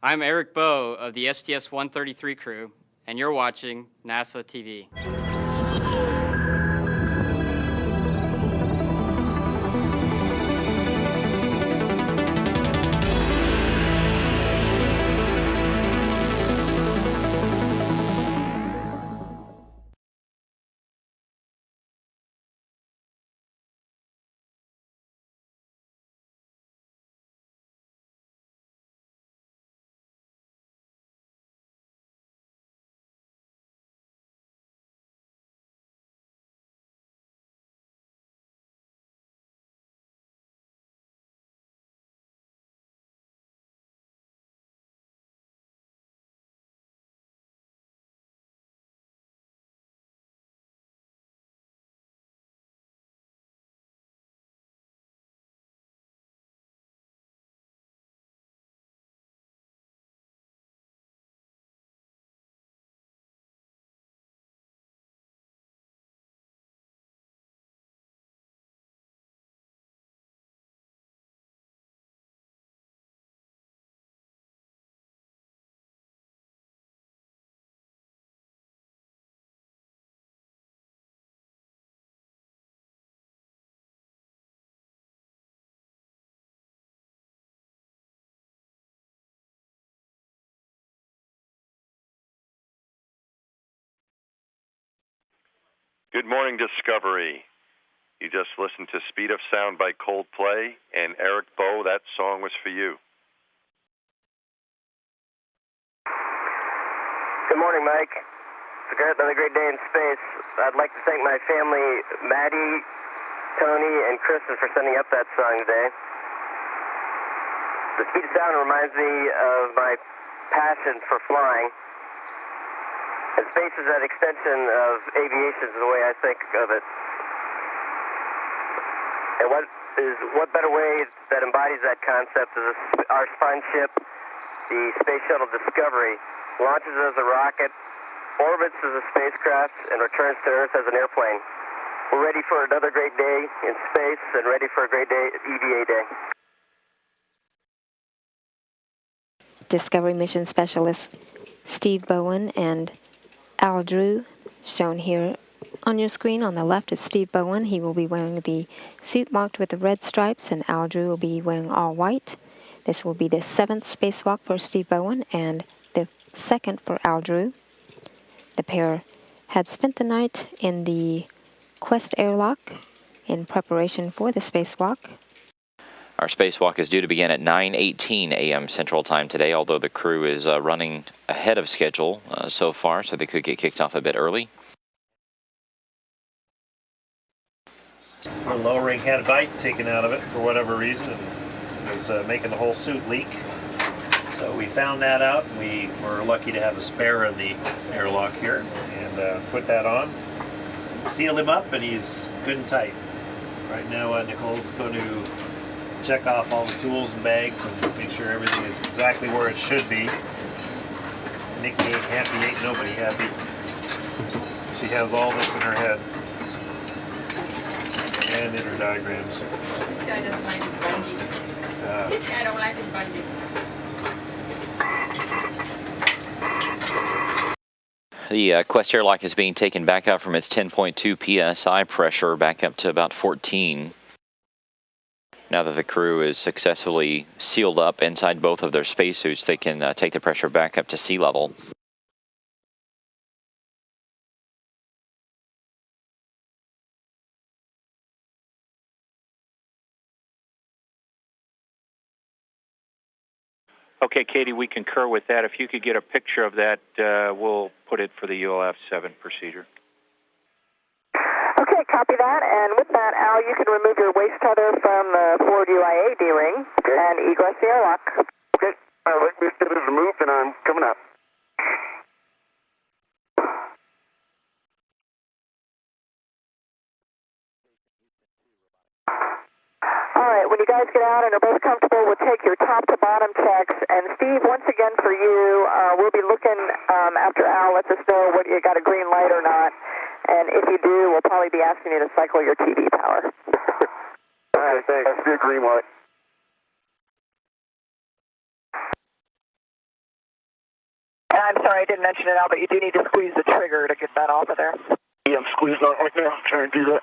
I'm Eric Bowe of the STS-133 crew, and you're watching NASA TV. Good morning, Discovery. You just listened to Speed of Sound by Coldplay, and Eric Bowe, that song was for you. Good morning, Mike. It's another great day in space. I'd like to thank my family, Maddie, Tony, and Kristen for sending up that song today. The Speed of Sound reminds me of my passion for flying. And space is that extension of aviation is the way I think of it. And what better way that embodies that concept is our spun ship, the Space Shuttle Discovery, launches as a rocket, orbits as a spacecraft, and returns to Earth as an airplane. We're ready for another great day in space and ready for a great day at EVA Day. Discovery Mission Specialist Steve Bowen and Al Drew, shown here on your screen. On the left is Steve Bowen. He will be wearing the suit marked with the red stripes, and Al Drew will be wearing all white. This will be the 7th spacewalk for Steve Bowen and the 2nd for Al Drew. The pair had spent the night in the Quest airlock in preparation for the spacewalk. Our spacewalk is due to begin at 9:18 a.m. Central Time today, although the crew is running ahead of schedule so far, so they could get kicked off a bit early. The lowering had a bite taken out of it for whatever reason, and was making the whole suit leak. So we found that out, and we were lucky to have a spare in the airlock here, and put that on. Sealed him up, and he's good and tight. Right now, Nicole's going to check off all the tools and bags and make sure everything is exactly where it should be. Nikki ain't happy, ain't nobody happy. She has all this in her head and in her diagrams. This guy doesn't like his bungee. This guy don't like his bungee. The Quest airlock is being taken back up from its 10.2 psi pressure back up to about 14. Now that the crew is successfully sealed up inside both of their spacesuits, they can take the pressure back up to sea level. Okay, Katie, we concur with that. If you could get a picture of that, we'll put it for the ULF-7 procedure. Okay, copy that. And with that, Al, you can remove your waist tether from the forward UIA D-ring and egress the airlock. Okay, let me get it removed, and I'm coming up. All right, when you guys get out and are both comfortable, we'll take your top to bottom checks. And Steve, once again for you, we'll be looking after Al lets us know whether you got a green light or not. And if you do, we'll probably be asking you to cycle your TV power. All right, thanks. That's a green light. sorry I didn't mention it, Al, but you do need to squeeze the trigger to get that off of there. Yeah, I'm squeezing on it right now. I'm trying to do that.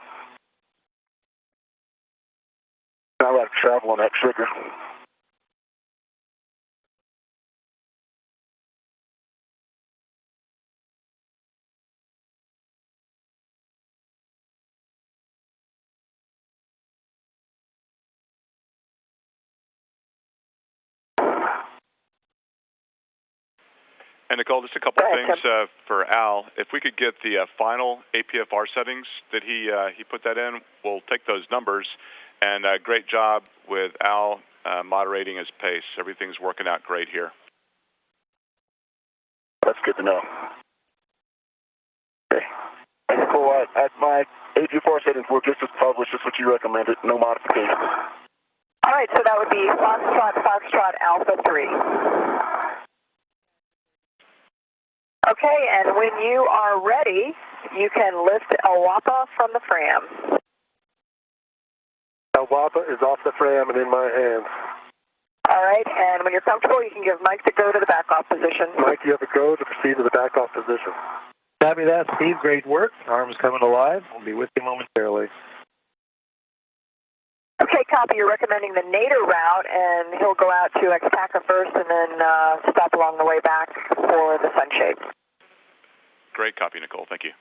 I like to travel on that trigger. And Nicole, just a couple of things for Al. If we could get the final APFR settings that he put that in, we'll take those numbers. And great job with Al moderating his pace. Everything's working out great here. That's good to know. Okay. And Nicole, my APFR settings were just as published as what you recommended. No modification. All right, so that would be Foxtrot Alpha 3. Okay, and when you are ready, you can lift El Wapa from the Fram. El Wapa is off the Fram and in my hands. All right, and when you're comfortable, you can give Mike the go to the back-off position. Mike, you have a go to proceed to the back-off position. Copy that, Steve. Great work. Arm's coming alive. We'll be with you momentarily. Okay, copy. You're recommending the Nader route, and he'll go out to Xpaca first and then stop along the way back for the Sunshade. Great copy, Nicole. Thank you.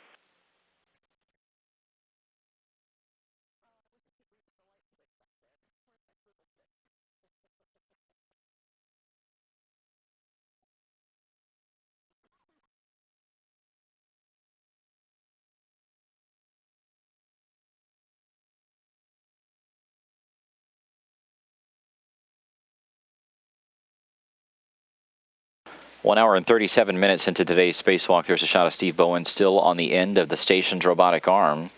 One hour and 37 minutes into today's spacewalk, there's a shot of Steve Bowen still on the end of the station's robotic arm.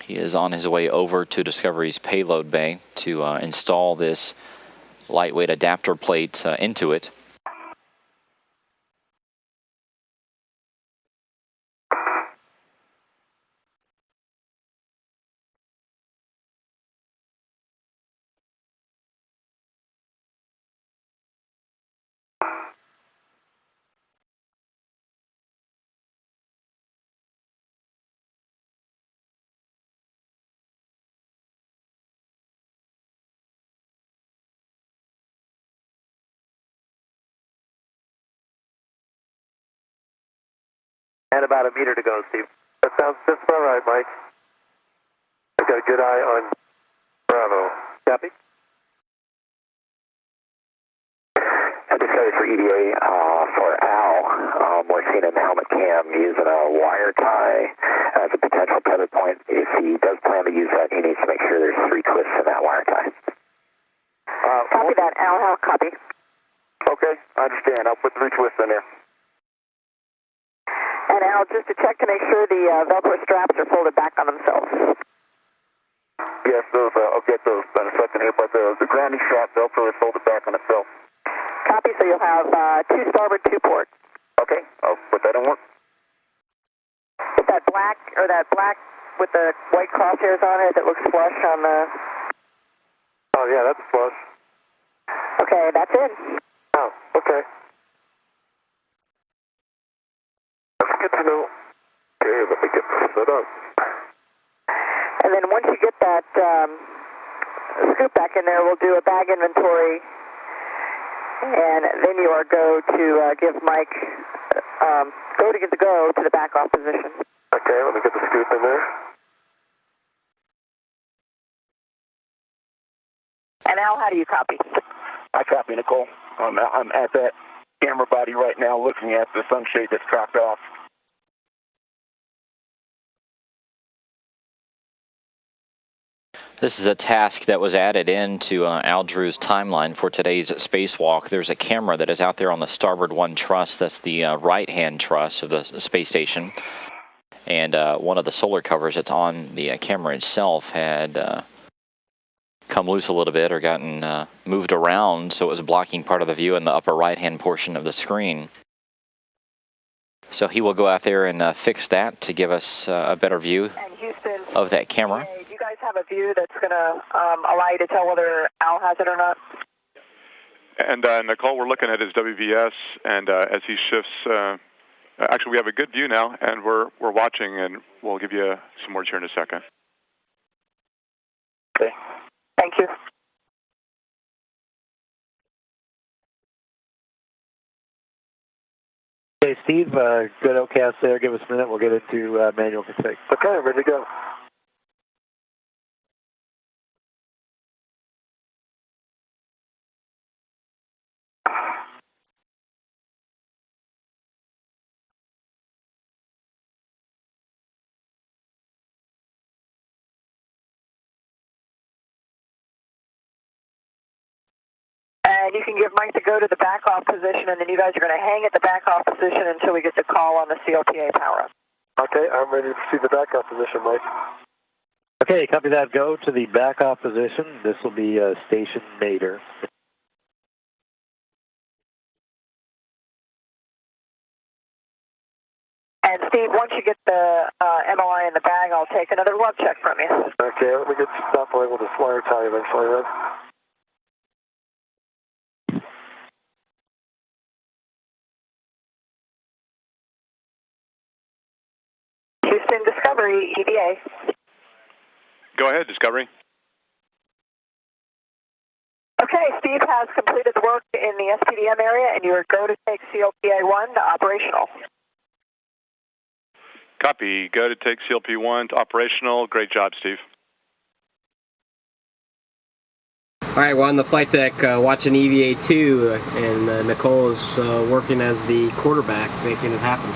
He is on his way over to Discovery's payload bay to install this lightweight adapter plate into it. And about a meter to go, Steve. That sounds just about right, Mike. I've got a good eye on Bravo. Copy? Discovery for EDA for Al. We're seeing in the helmet cam using a wire tie as a potential pivot point. If he does plan to use that, he needs to make sure there's 3 twists in that wire tie. Copy that, Al. Copy. Okay, I understand. I'll put 3 twists in there. And Al, just to check to make sure the Velcro straps are folded back on themselves. Yes, those. I'll get those in a second here, but the grounding strap Velcro is folded back on itself. Copy, so you'll have 2 starboard, 2 port. Okay, I'll put that in work. Is that black with the white crosshairs on it that looks flush on the... Oh, yeah, that's flush. Okay, that's in. Oh, okay. That's good to know. Okay, let me get this set up. And then once you get that scoop back in there, we'll do a bag inventory. And then you are go to give Mike, go to the back off position. Okay, let me get the scoop in there. And Al, how do you copy? I copy, Nicole. I'm at that camera body right now looking at the sunshade that's cropped off. This is a task that was added into Al Drew's timeline for today's spacewalk. There's a camera that is out there on the starboard 1 truss. That's the right-hand truss of the space station. And one of the solar covers that's on the camera itself had come loose a little bit or gotten moved around, so it was blocking part of the view in the upper right-hand portion of the screen. So he will go out there and fix that to give us a better view of that camera. Do you guys have a view that's going to allow you to tell whether Al has it or not? And Nicole, we're looking at his WVS, and as he shifts, actually we have a good view now, and we're watching, and we'll give you some words here in a second. Okay. Thank you. Okay, Steve, good OCAS there. Give us a minute. We'll get into manual config. Okay, ready to go. And you can give Mike the go to the back-off position, and then you guys are going to hang at the back-off position until we get the call on the CLPA power-up. Okay, I'm ready to see the backup position, Mike. Okay, copy that. Go to the back-off position. This will be Station Nader. And Steve, once you get the MLI in the bag, I'll take another love check from you. Okay, let me get stop label to flyer tie eventually, right? Houston Discovery, EVA. Go ahead, Discovery. Okay, Steve has completed the work in the SPDM area, and you are go to take CLPA-1 to operational. Copy. Go to take CLP-1 to operational. Great job, Steve. All right, we're on the flight deck watching EVA-2, and Nicole is working as the quarterback, making it happen.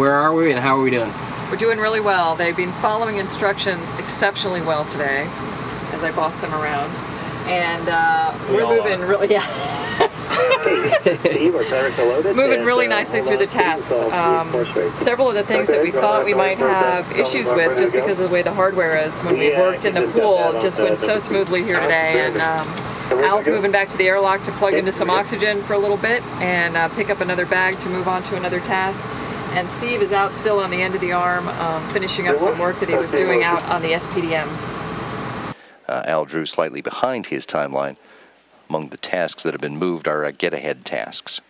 Where are we, and how are we doing? We're doing really well. They've been following instructions exceptionally well today, as I boss them around. And we're moving really, moving really nicely through the tasks. Several of the things that we thought we might have issues with just because of the way the hardware is when we worked in the pool just went so smoothly here today. And Al's moving back to the airlock to plug into some oxygen for a little bit and pick up another bag to move on to another task. And Steve is out still on the end of the arm, finishing up some work that he was doing out on the SPDM. Al Drew slightly behind his timeline. Among the tasks that have been moved are get-ahead tasks.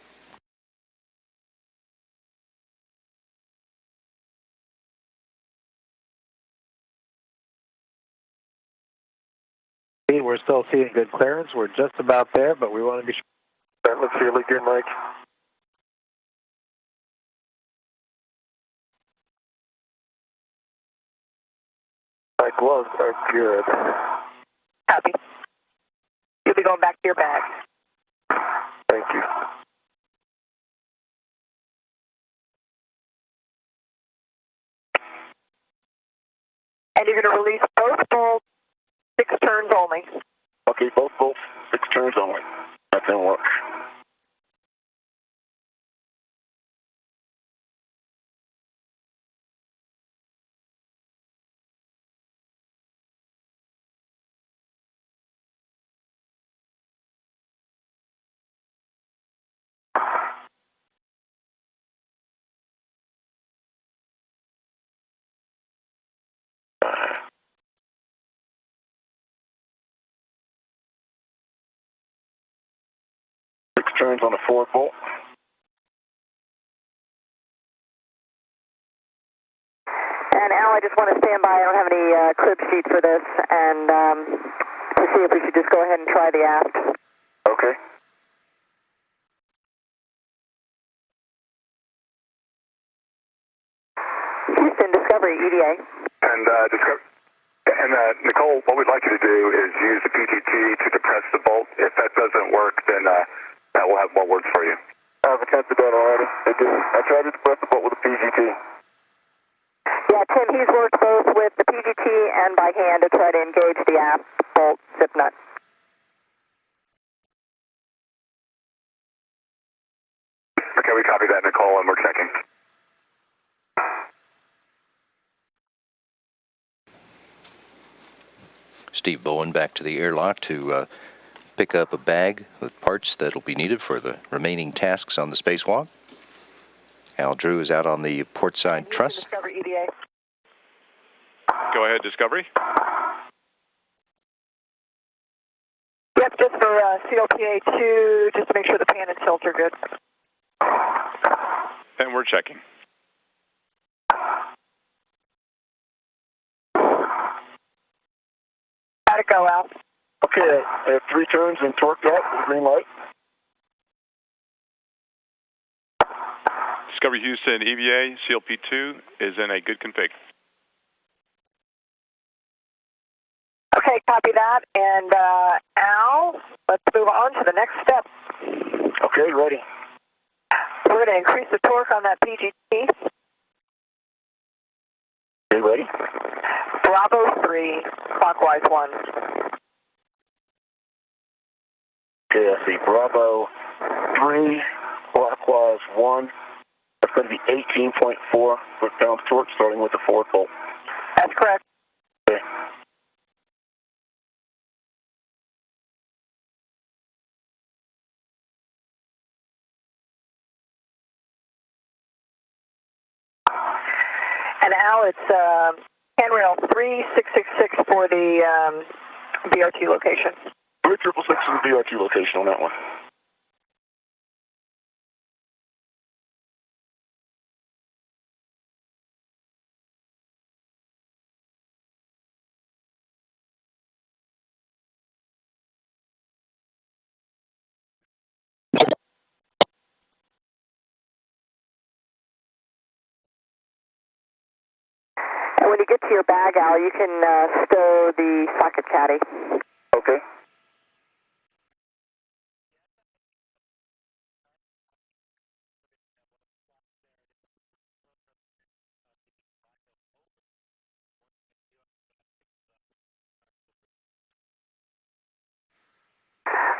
We're still seeing good clearance. We're just about there, but we want to be sure. That looks really good, Mike. My gloves are good. Copy. You'll be going back to your bag. Thank you. And you're going to release both bolts 6 turns only. Okay, both bolts 6 turns only. That didn't work. Turns on the forward bolt. And Al, I just want to stand by. I don't have any crib sheet for this, and to see if we should just go ahead and try the aft. Okay. Houston Discovery, EVA. And Nicole, what we'd like you to do is use the PGT to depress the bolt. If that doesn't work, then we'll have more words for you. I've attempted that already. I tried to depress the bolt with a PGT. Yeah, Tim, he's worked both with the PGT and by hand to try to engage the aft bolt zip nut. Okay, we copy that, Nicole, and we're checking. Steve Bowen back to the airlock to pick up a bag with parts that will be needed for the remaining tasks on the spacewalk. Al Drew is out on the port side truss. Discovery, EVA. Go ahead, Discovery. Yeah, Yep, just for CLPA2, just to make sure the pan and tilt are good. And we're checking. How'd it go, Al? Okay, I have 3 turns and torqued out with green light. Discovery Houston EVA, CLP2 is in a good config. Okay, copy that. And Al, let's move on to the next step. Okay, ready. We're going to increase the torque on that PGT. Okay, ready. Bravo 3, clockwise 1. Okay, I see Bravo 3, clockwise 1. That's going to be 18.4 foot-pounds torque, starting with the forward bolt. That's correct. Okay. And Al, it's handrail 3666 for the BRT location. 3666 is the BRT location on that one. And when you get to your bag, Al, you can stow the socket caddy. Okay.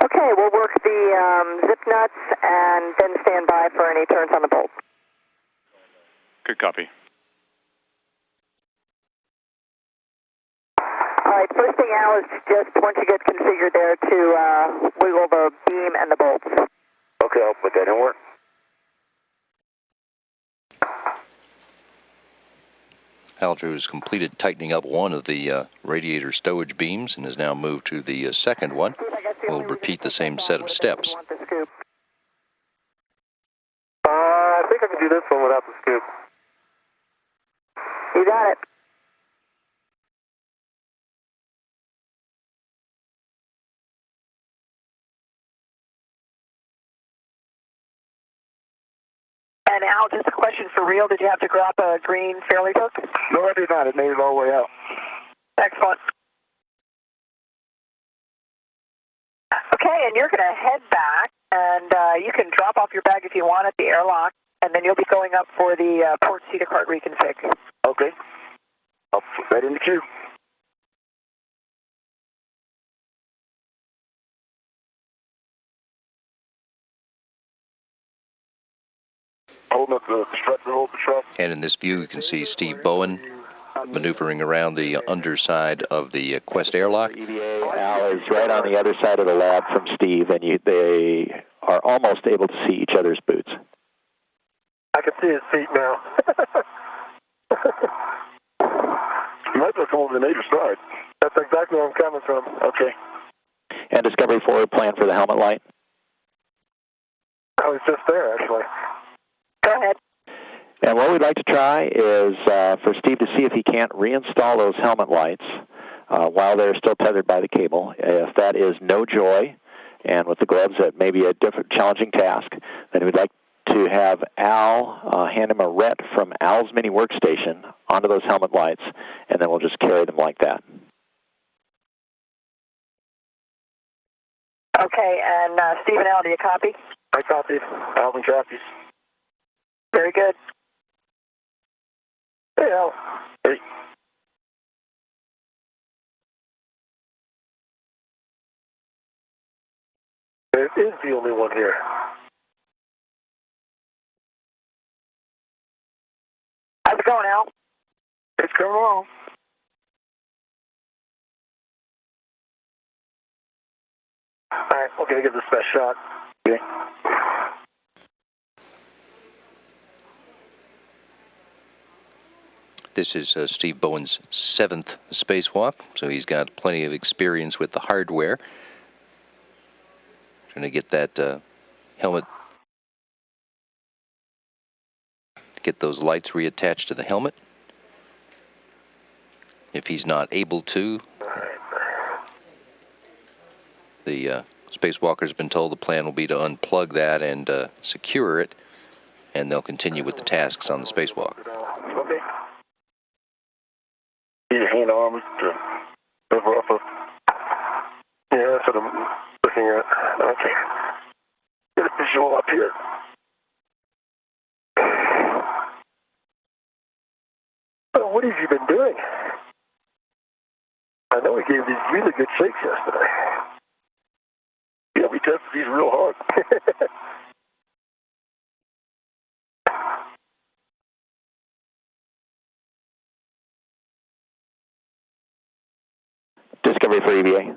Okay, we'll work the zip nuts and then stand by for any turns on the bolt. Good copy. All right, first thing, Al, is just once you get configured there to wiggle the beam and the bolts. Okay, I'll put that in work. Al Drew has completed tightening up one of the radiator stowage beams and has now moved to the second one. We'll repeat the same set of steps. I think I can do this one without the scoop. You got it. And Al, just a question for real. Did you have to drop a green fairly hook? No, I did not. It made it all the way out. Excellent. Okay, and you're going to head back, and you can drop off your bag if you want at the airlock, and then you'll be going up for the port seater cart reconfig. Okay. I'll put that in the queue. Holding up the strut to hold the truck. And in this view, you can see Steve Bowen maneuvering around the underside of the Quest airlock. Al is right on the other side of the lab from Steve, and they are almost able to see each other's boots. I can see his feet now. You might have come over the neighbor's side. That's exactly where I'm coming from. Okay. And Discovery forward plan for the helmet light. I was just there, actually. Go ahead. And what we'd like to try is for Steve to see if he can't reinstall those helmet lights while they're still tethered by the cable. If that is no joy, and with the gloves that may be a different challenging task, then we'd like to have Al hand him a ret from Al's mini workstation onto those helmet lights, and then we'll just carry them like that. Okay, and Steve and Al, do you copy? I copied. Alvin copies. Very good. Hey, Al. Hey. It is the only one here. How's it going, Al? It's coming along. All right, we're going to give this best shot. Okay. This is Steve Bowen's 7th spacewalk, so he's got plenty of experience with the hardware. Going to get that helmet, get those lights reattached to the helmet. If he's not able to, the spacewalker's been told the plan will be to unplug that and secure it, and they'll continue with the tasks on the spacewalk. Okay. Your hand arms to cover off of. Yeah, that's what I'm looking at. Okay. Get a visual up here. Oh, what have you been doing? I know we gave these really good shakes yesterday. Yeah, we tested these real hard. Discovery for EVA.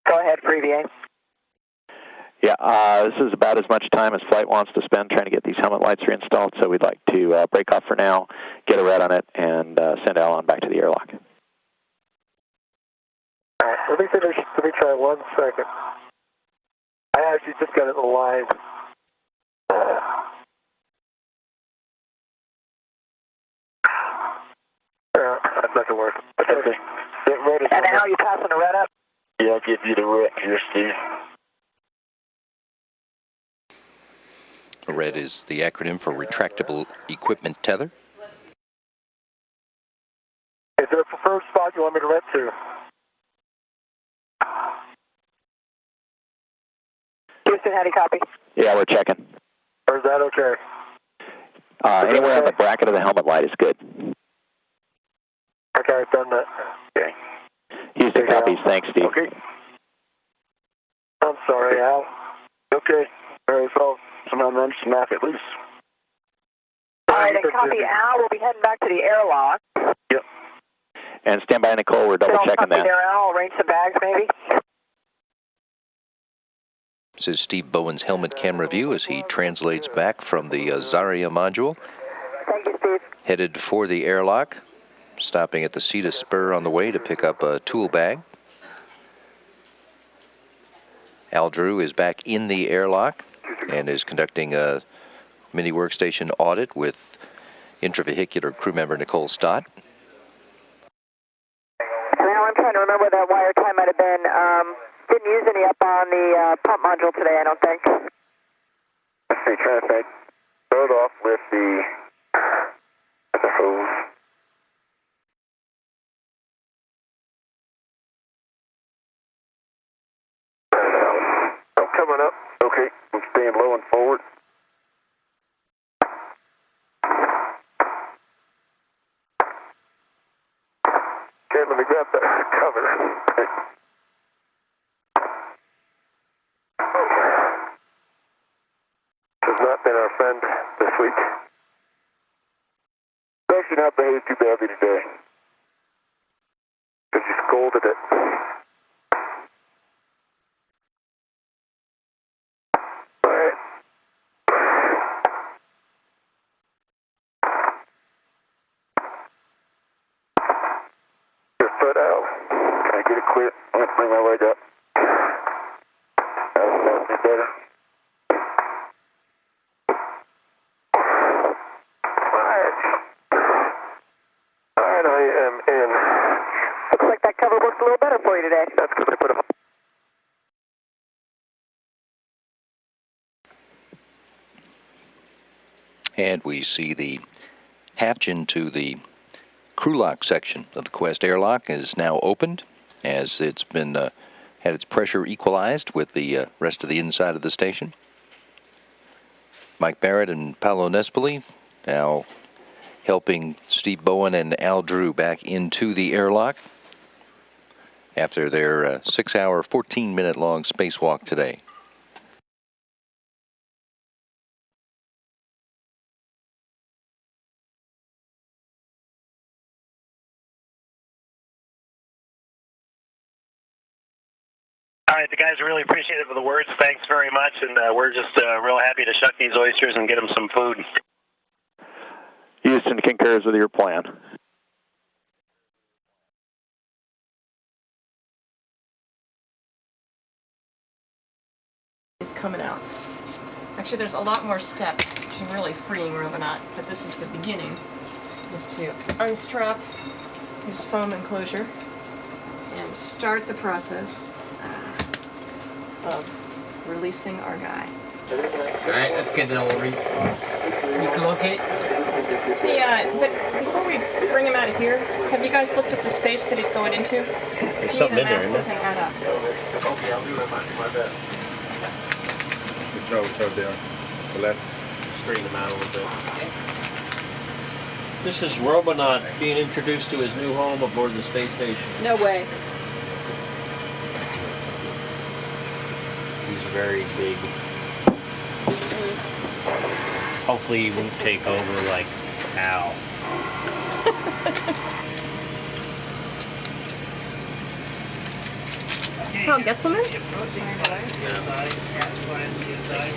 Go ahead for EVA. Yeah, this is about as much time as flight wants to spend trying to get these helmet lights reinstalled, so we'd like to break off for now, get a red on it, and send Al on back to the airlock. All right, let me try 1 second. I actually just got it aligned. That's not going to work. Okay. And how are you passing the red up? Yeah, I'll give you the red here, Steve. RED is the acronym for Retractable Equipment Tether. Is there a preferred spot you want me to red to? Houston, how do you copy? Yeah, we're checking. Or is that okay? Anywhere on the bracket of the helmet light is good. Okay, I've done that. Okay. Houston copies. Thanks, Steve. Okay. I'm sorry, Al. Okay. All right, so somehow managed to knock it loose. All right, and copy Al. We'll be heading back to the airlock. Yep. And stand by, Nicole. We're double checking that. There, Al. Arrange some bags, maybe. This is Steve Bowen's helmet camera view as he translates back from the Zarya module. Thank you, Steve. Headed for the airlock, stopping at the Cetus Spur on the way to pick up a tool bag. Al Drew is back in the airlock and is conducting a mini workstation audit with intravehicular crew member Nicole Stott. And Al, I'm trying to remember what that wire time might have been. Didn't use any up on the pump module today, I don't think. Let's see, trying to think. Start off with the hose. I'm coming up. Okay, I'm staying low and forward. Okay, let me grab that cover. Okay. Has not been our friend this week. It's actually not behaved too badly today. Because you scolded it. Alright. Your foot out. Can I get it clear? I'm going to bring my leg up. That'll be better. Alright, I am in. Looks like that cover works a little better for you today. That's because I put a... And we see the hatch into the crew lock section of the Quest airlock is now opened as it's been had its pressure equalized with the rest of the inside of the station. Mike Barrett and Paolo Nespoli now helping Steve Bowen and Al Drew back into the airlock after their 6-hour, 14-minute long spacewalk today. All right, the guys are really appreciative of the words. Thanks very much, and we're just real happy to shuck these oysters and get them some food. Houston concurs with your plan. coming out. Actually, there's a lot more steps to really freeing Robonaut, but this is the beginning, is to unstrap his foam enclosure and start the process of releasing our guy. Alright, let's get it all relocate. Yeah, but before we bring him out of here, have you guys looked at the space that he's going into? There's something in there, isn't doesn't add up. Okay, I'll do that. My bad. Which road down? The left. Straighten him out a little bit. This is Robonaut being introduced to his new home aboard the space station. No way. He's very big. Hopefully he won't take over like Al. Al Getzelman?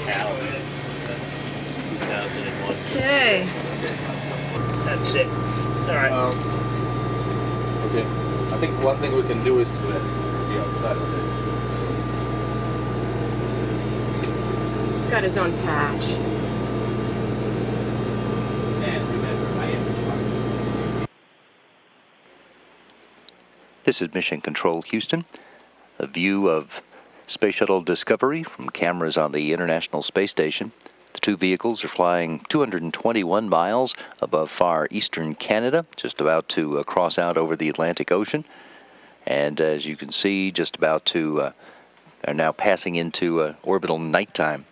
Al. 2001. Okay. That's it. All right. Okay. I think one thing we can do is to be outside of it. He's got his own patch. And remember, I am in charge. This is Mission Control Houston. A view of Space Shuttle Discovery from cameras on the International Space Station. The two vehicles are flying 221 miles above far eastern Canada, just about to cross out over the Atlantic Ocean. And as you can see, just about to are now passing into orbital nighttime.